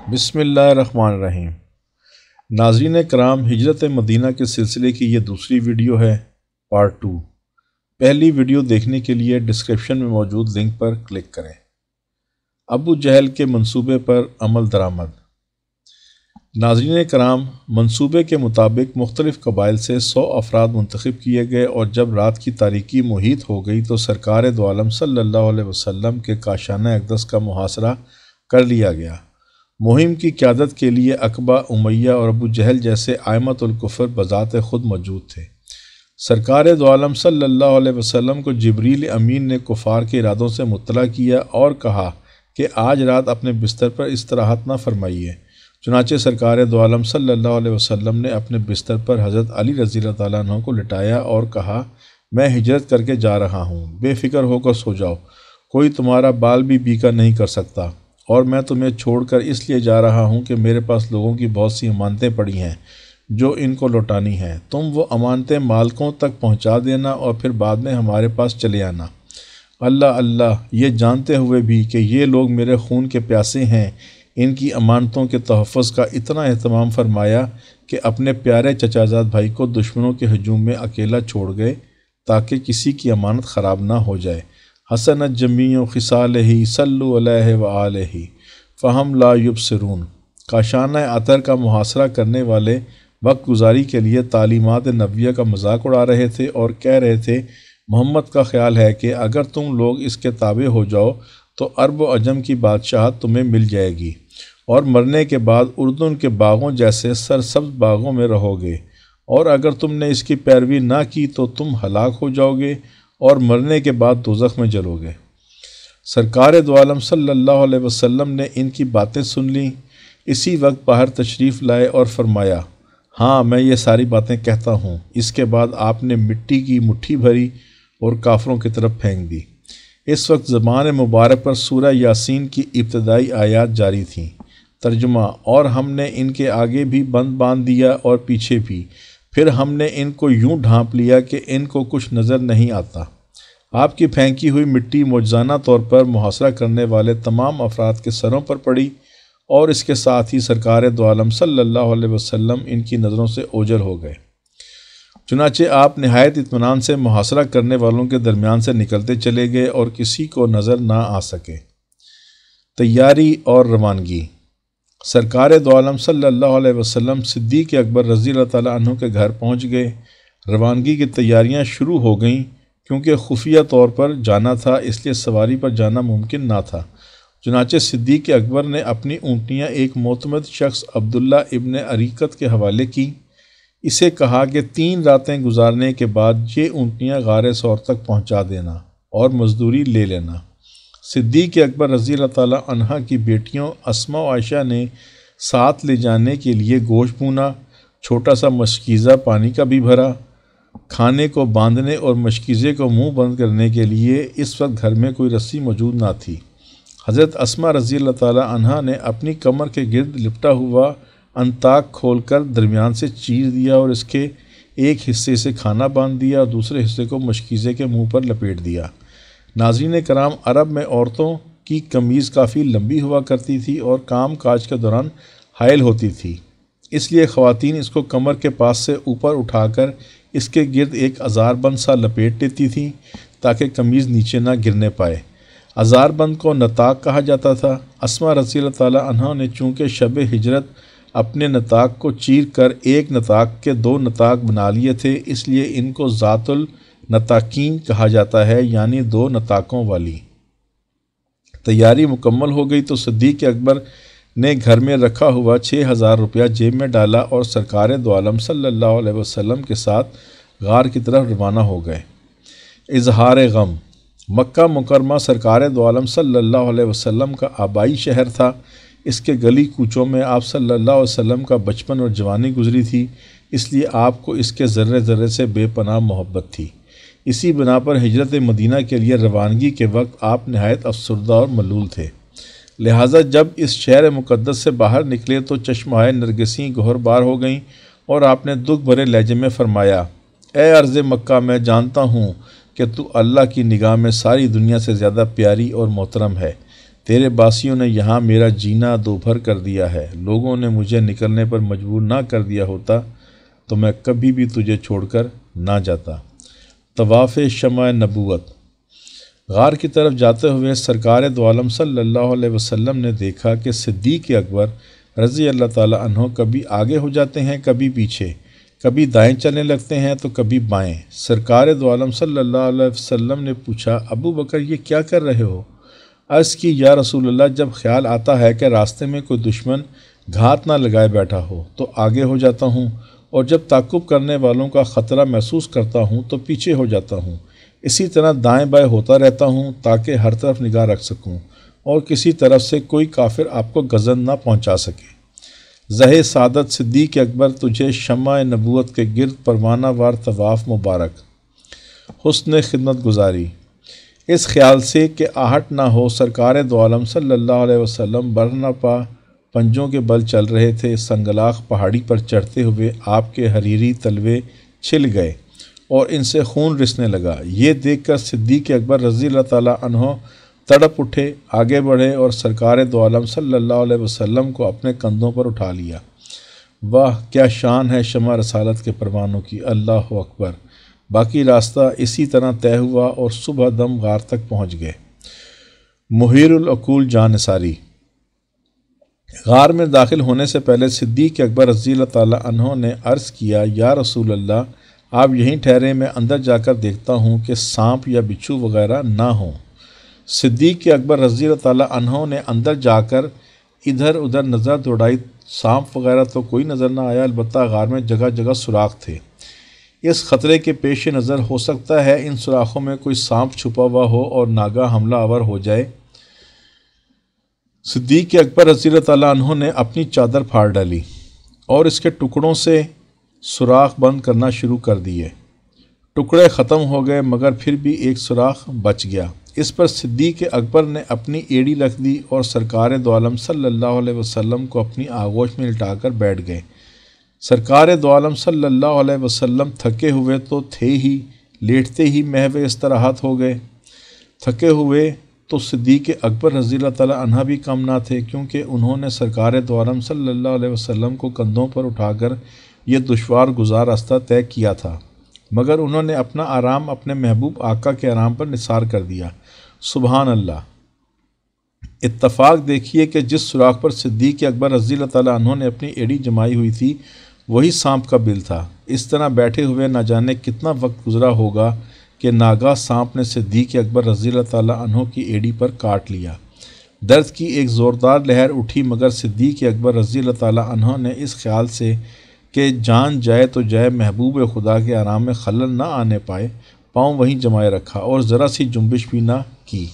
بسم اللہ الرحمن الرحیم۔ ناظرین کرام، ہجرت مدینہ کے سلسلے کی یہ دوسری ویڈیو ہے، پارٹ 2۔ پہلی ویڈیو دیکھنے کے لیے ڈسکرپشن میں موجود لنک پر کلک کریں۔ ابو جہل کے منصوبے پر عمل درآمد۔ ناظرین کرام، منصوبے کے مطابق مختلف قبائل سے 100 افراد منتخب کیے گئے، اور جب رات کی تاریکی محیط ہو گئی تو سرکار دو عالم صلی اللہ علیہ وسلم کے کاشانہ اقدس کا محاصرہ کر لیا گیا۔ مہم کی قیادت کے لیے عقبہ، امیہ اور ابو جہل جیسے ائمۃ الکفر بذات خود موجود تھے۔ سرکار دو عالم صلی اللہ علیہ وسلم کو جبریل امین نے کفار کے ارادوں سے مطلع کیا اور کہا کہ آج رات اپنے بستر پر استراحت نہ فرمائیے۔ چنانچہ سرکار دو عالم صلی اللہ علیہ وسلم نے اپنے بستر پر حضرت علی رضی اللہ تعالیٰ عنہ کو لٹایا اور کہا، میں ہجرت کر کے جا رہا ہوں، بے فکر ہو کر سو جاؤ، کوئی تمہارا بال بھی بیکا نہیں کر سکتا، اور میں تمہیں چھوڑ کر اس لیے جا رہا ہوں کہ میرے پاس لوگوں کی بہت سی امانتیں پڑی ہیں جو ان کو لوٹانی ہیں۔ تم وہ امانتیں مالکوں تک پہنچا دینا اور پھر بعد میں ہمارے پاس چلے آنا۔ اللہ، یہ جانتے ہوئے بھی کہ یہ لوگ میرے خون کے پیاسے ہیں، ان کی امانتوں کے تحفظ کا اتنا اہتمام فرمایا کہ اپنے پیارے چچا زاد بھائی کو دشمنوں کے ہجوم میں اکیلا چھوڑ گئے تاکہ کسی کی امانت خراب نہ ہو جائے۔ حسنت جمیع خصالہ صلو علیہ وآلہ فہم لا یبصرون۔ کاشانہ عطر کا محاصرہ کرنے والے وقت گزاری کے لیے تعلیمات نبویہ کا مذاق اڑا رہے تھے اور کہہ رہے تھے، محمد کا خیال ہے کہ اگر تم لوگ اس کے تابع ہو جاؤ تو عرب و عجم کی بادشاہت تمہیں مل جائے گی، اور مرنے کے بعد اردن کے باغوں جیسے سرسبز باغوں میں رہو گے، اور اگر تم نے اس کی پیروی نہ کی تو تم ہلاک ہو جاؤ گے اور مرنے کے بعد دوزخ میں جلو گے۔ سرکار دو عالم صلی اللہ علیہ وسلم نے ان کی باتیں سن لیں، اسی وقت باہر تشریف لائے اور فرمایا، ہاں میں یہ ساری باتیں کہتا ہوں۔ اس کے بعد آپ نے مٹی کی مٹھی بھری اور کافروں کی طرف پھینک دی۔ اس وقت زبان مبارک پر سورہ یاسین کی ابتدائی آیات جاری تھیں۔ ترجمہ: اور ہم نے ان کے آگے بھی بند باندھ دیا اور پیچھے بھی، پھر ہم نے ان کو یوں ڈھانپ لیا کہ ان کو کچھ نظر نہیں آتا۔ آپ کی پھینکی ہوئی مٹی معجزانہ طور پر محاصرہ کرنے والے تمام افراد کے سروں پر پڑی، اور اس کے ساتھ ہی سرکار دو عالم صلی اللہ علیہ وسلم ان کی نظروں سے اوجھل ہو گئے۔ چنانچہ آپ نہایت اطمینان سے محاصرہ کرنے والوں کے درمیان سے نکلتے چلے گئے اور کسی کو نظر نہ آ سکے۔ تیاری اور روانگی۔ سرکار دو عالم صلی اللہ علیہ وسلم صدیق اکبر رضی اللہ تعالیٰ عنہ کے گھر پہنچ گئے۔ روانگی کی تیاریاں شروع ہو گئیں۔ کیونکہ خفیہ طور پر جانا تھا اس لیے سواری پر جانا ممکن نہ تھا، چنانچہ صدیق اکبر نے اپنی اونٹنیاں ایک معتمد شخص عبداللہ ابن عریقت کے حوالے کی۔ اسے کہا کہ 3 راتیں گزارنے کے بعد یہ اونٹنیاں غار ثور تک پہنچا دینا اور مزدوری لے لینا۔ صدیق اکبر رضی اللہ تعالیٰ عنہ کی بیٹیوں اسماء و عائشہ نے ساتھ لے جانے کے لیے گوشت بھونا، چھوٹا سا مشکیزہ پانی کا بھی بھرا۔ کھانے کو باندھنے اور مشکیزے کو منہ بند کرنے کے لیے اس وقت گھر میں کوئی رسی موجود نہ تھی۔ حضرت اسماء رضی اللہ تعالیٰ عنہ نے اپنی کمر کے گرد لپٹا ہوا انطاق کھول کر درمیان سے چیر دیا اور اس کے ایک حصے سے کھانا باندھ دیا اور دوسرے حصے کو مشکیزے کے منہ پر لپیٹ دیا۔ ناظرین کرام، عرب میں عورتوں کی قمیض کافی لمبی ہوا کرتی تھی اور کام کاج کے دوران حائل ہوتی تھی، اس لیے خواتین اس کو کمر کے پاس سے اوپر اٹھا کر اس کے گرد ایک ازار بند سا لپیٹ دیتی تھیں تاکہ قمیض نیچے نہ گرنے پائے۔ ازار بند کو نطاق کہا جاتا تھا۔ اسماء رضی اللہ تعالیٰ عنہ نے چونکہ شب ہجرت اپنے نطاق کو چیر کر ایک نطاق کے 2 نطاق بنا لیے تھے، اس لیے ان کو ذات النطاقین کہا جاتا ہے، یعنی 2 نطاقوں والی۔ تیاری مکمل ہو گئی تو صدیق اکبر نے گھر میں رکھا ہوا 6000 روپیہ جیب میں ڈالا اور سرکار دو عالم صلی اللہ علیہ وسلم کے ساتھ غار کی طرف روانہ ہو گئے۔ اظہار غم۔ مکہ مکرمہ سرکار دو عالم صلی اللہ علیہ وسلم کا آبائی شہر تھا۔ اس کے گلی کوچوں میں آپ صلی اللہ علیہ وسلم کا بچپن اور جوانی گزری تھی، اس لیے آپ کو اس کے ذرے ذرے سے بے پناہ محبت تھی۔ اسی بنا پر ہجرت مدینہ کے لیے روانگی کے وقت آپ نہایت افسردہ اور ملول تھے۔ لہٰذا جب اس شہر مقدس سے باہر نکلے تو چشمہائے نرگسیں گہر بار ہو گئیں اور آپ نے دکھ بھرے لہجے میں فرمایا، اے ارض مکہ، میں جانتا ہوں کہ تو اللہ کی نگاہ میں ساری دنیا سے زیادہ پیاری اور محترم ہے۔ تیرے باسیوں نے یہاں میرا جینا دوبھر کر دیا ہے۔ لوگوں نے مجھے نکلنے پر مجبور نہ کر دیا ہوتا تو میں کبھی بھی تجھے چھوڑ کر نہ جاتا۔ طواف شمع نبوت۔ غار کی طرف جاتے ہوئے سرکار دو عالم صلی اللہ علیہ وسلم نے دیکھا کہ صدیق اکبر رضی اللہ تعالیٰ عنہ کبھی آگے ہو جاتے ہیں، کبھی پیچھے، کبھی دائیں چلنے لگتے ہیں تو کبھی بائیں۔ سرکار دو عالم صلی اللہ علیہ وسلم نے پوچھا، ابو بکر یہ کیا کر رہے ہو؟ عرض کی، یا رسول اللہ، جب خیال آتا ہے کہ راستے میں کوئی دشمن گھات نہ لگائے بیٹھا ہو تو آگے ہو جاتا ہوں، اور جب تعقب کرنے والوں کا خطرہ محسوس کرتا ہوں تو پیچھے ہو جاتا ہوں۔ اسی طرح دائیں بائیں ہوتا رہتا ہوں تاکہ ہر طرف نگاہ رکھ سکوں اور کسی طرف سے کوئی کافر آپ کو گزن نہ پہنچا سکے۔ زہ سعادت صدیق اکبر، تجھے شمع نبوت کے گرد پروانہ وار طواف مبارک۔ حسن خدمت گزاری۔ اس خیال سے کہ آہٹ نہ ہو، سرکار دو عالم صلی اللہ علیہ وسلم برہنہ پا پنجوں کے بل چل رہے تھے۔ سنگلاخ پہاڑی پر چڑھتے ہوئے آپ کے حریری تلوے چھل گئے اور ان سے خون رسنے لگا۔ یہ دیکھ کر صدیق اکبر رضی اللہ تعالیٰ عنہ تڑپ اٹھے، آگے بڑھے اور سرکار دو عالم صلی اللہ علیہ وسلم کو اپنے کندھوں پر اٹھا لیا۔ واہ کیا شان ہے شمع رسالت کے پروانوں کی، اللہ اکبر۔ باقی راستہ اسی طرح طے ہوا اور صبح دم غار تک پہنچ گئے۔ محیر العقول جانثاری۔ غار میں داخل ہونے سے پہلے صدیق اکبر رضی اللہ تعالیٰ عنہ نے عرض کیا، یا رسول اللہ، آپ یہیں ٹھہرے، میں اندر جا کر دیکھتا ہوں کہ سانپ یا بچھو وغیرہ نہ ہوں۔ صدیق اکبر رضی اللہ تعالیٰ عنہ نے اندر جا کر ادھر ادھر نظر دوڑائی، سانپ وغیرہ تو کوئی نظر نہ آیا، البتہ غار میں جگہ جگہ سوراخ تھے۔ اس خطرے کے پیش نظر ہو سکتا ہے ان سوراخوں میں کوئی سانپ چھپا ہوا ہو اور ناگہاں حملہ آور ہو جائے۔ صدیق اکبر رضی اللہ تعالیٰ عنہ نے اپنی چادر پھاڑ ڈالی اور اس کے ٹکڑوں سے سوراخ بند کرنا شروع کر دیے۔ ٹکڑے ختم ہو گئے مگر پھر بھی ایک سوراخ بچ گیا۔ اس پر صدیق اکبر نے اپنی ایڑی رکھ دی اور سرکار دو عالم صلی اللہ علیہ وسلم کو اپنی آغوش میں لٹا کر بیٹھ گئے۔ سرکار دو عالم صلی اللہ علیہ وسلم تھکے ہوئے تو تھے ہی، لیٹتے ہی محو استراحت ہو گئے۔ تھکے ہوئے تو صدیق اکبر رضی اللہ تعالیٰ عنہ بھی کم نہ تھے، کیونکہ انہوں نے سرکار دو عالم صلی اللہ علیہ وسلم کو کندھوں پر اٹھا کر یہ دشوار گزار راستہ طے کیا تھا، مگر انہوں نے اپنا آرام اپنے محبوب آقا کے آرام پر نثار کر دیا۔ سبحان اللہ۔ اتفاق دیکھیے کہ جس سوراخ پر صدیق اکبر رضی اللہ تعالیٰ عنہ نے اپنی ایڑی جمائی ہوئی تھی وہی سانپ کا بل تھا۔ اس طرح بیٹھے ہوئے نہ جانے کتنا وقت گزرا ہوگا کہ ناگاہ سانپ نے صدیق اکبر رضی اللہ تعالیٰ عنہ کی ایڑی پر کاٹ لیا۔ درد کی ایک زوردار لہر اٹھی مگر صدیق اکبر رضی اللہ تعالیٰ عنہ نے اس خیال سے کہ جان جائے تو جائے، محبوب خدا کے آرام میں خلل نہ آنے پائے، پاؤں وہیں جمائے رکھا اور ذرا سی جنبش بھی نہ کی۔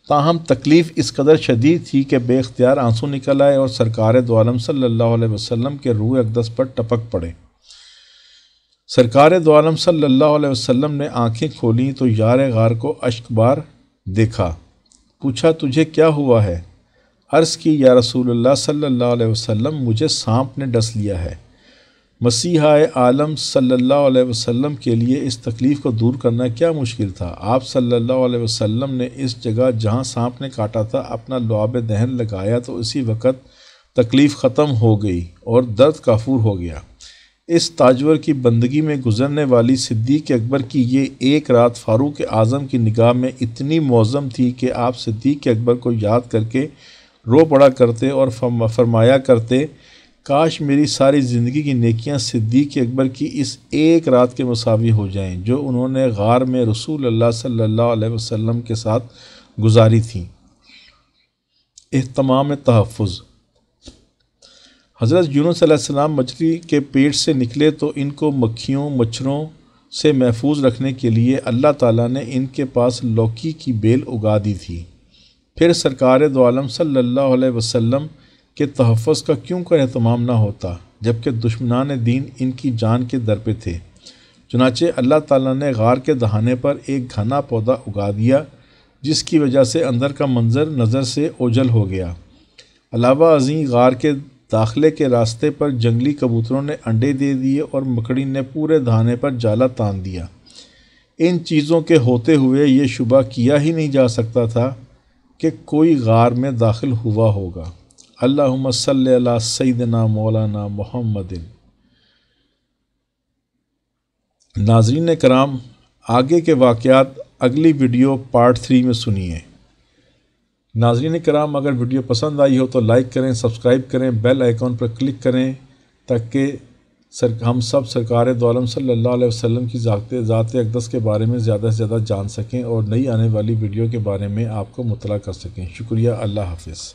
تاہم تکلیف اس قدر شدید تھی کہ بے اختیار آنسو نکل آئے اور سرکار دو عالم صلی اللہ علیہ وسلم کے روح اقدس پر ٹپک پڑے۔ سرکار دو عالم صلی اللہ علیہ وسلم نے آنکھیں کھولیں تو یار غار کو اشک بار دیکھا۔ پوچھا، تجھے کیا ہوا ہے؟ عرض کی، یا رسول اللہ صلی اللہ علیہ وسلم، مجھے سانپ نے ڈس لیا ہے۔ مسیحا عالم صلی اللہ علیہ وسلم کے لیے اس تکلیف کو دور کرنا کیا مشکل تھا۔ آپ صلی اللہ علیہ وسلم نے اس جگہ جہاں سانپ نے کاٹا تھا اپنا لعاب دہن لگایا تو اسی وقت تکلیف ختم ہو گئی اور درد کافور ہو گیا۔ اس تاجور کی بندگی میں گزرنے والی صدیق اکبر کی یہ ایک رات فاروق اعظم کی نگاہ میں اتنی معظم تھی کہ آپ صدیق اکبر کو یاد کر کے رو پڑا کرتے اور فرمایا کرتے، کاش میری ساری زندگی کی نیکیاں صدیق اکبر کی اس ایک رات کے مساوی ہو جائیں جو انہوں نے غار میں رسول اللہ صلی اللہ علیہ وسلم کے ساتھ گزاری تھیں۔ اہتمام تحفظ۔ حضرت یونس علیہ السلام مچھلی کے پیٹ سے نکلے تو ان کو مکھیوں مچھروں سے محفوظ رکھنے کے لیے اللہ تعالیٰ نے ان کے پاس لوکی کی بیل اگا دی تھی۔ پھر سرکار دو عالم صلی اللہ علیہ وسلم کے تحفظ کا کیوں کر اہتمام نہ ہوتا جبکہ دشمنان دین ان کی جان کے در پہ تھے۔ چنانچہ اللہ تعالیٰ نے غار کے دہانے پر ایک گھنا پودا اگا دیا جس کی وجہ سے اندر کا منظر نظر سے اوجھل ہو گیا۔ علاوہ ازیں غار کے داخلے کے راستے پر جنگلی کبوتروں نے انڈے دے دیے اور مکڑی نے پورے دہانے پر جالا تان دیا۔ ان چیزوں کے ہوتے ہوئے یہ شبہ کیا ہی نہیں جا سکتا تھا کہ کوئی غار میں داخل ہوا ہوگا۔ اللہم صلی علی سیدنا مولانا محمد۔ ناظرین کرام، آگے کے واقعات اگلی ویڈیو پارٹ 3 میں سنیے۔ ناظرین کرام، اگر ویڈیو پسند آئی ہو تو لائک کریں، سبسکرائب کریں، بیل آئیکن پر کلک کریں تاکہ ہم سب سرکار دو عالم صلی اللہ علیہ وسلم کی ذات اقدس کے بارے میں زیادہ سے زیادہ جان سکیں اور نئی آنے والی ویڈیو کے بارے میں آپ کو مطلع کر سکیں۔ شکریہ، اللہ حافظ۔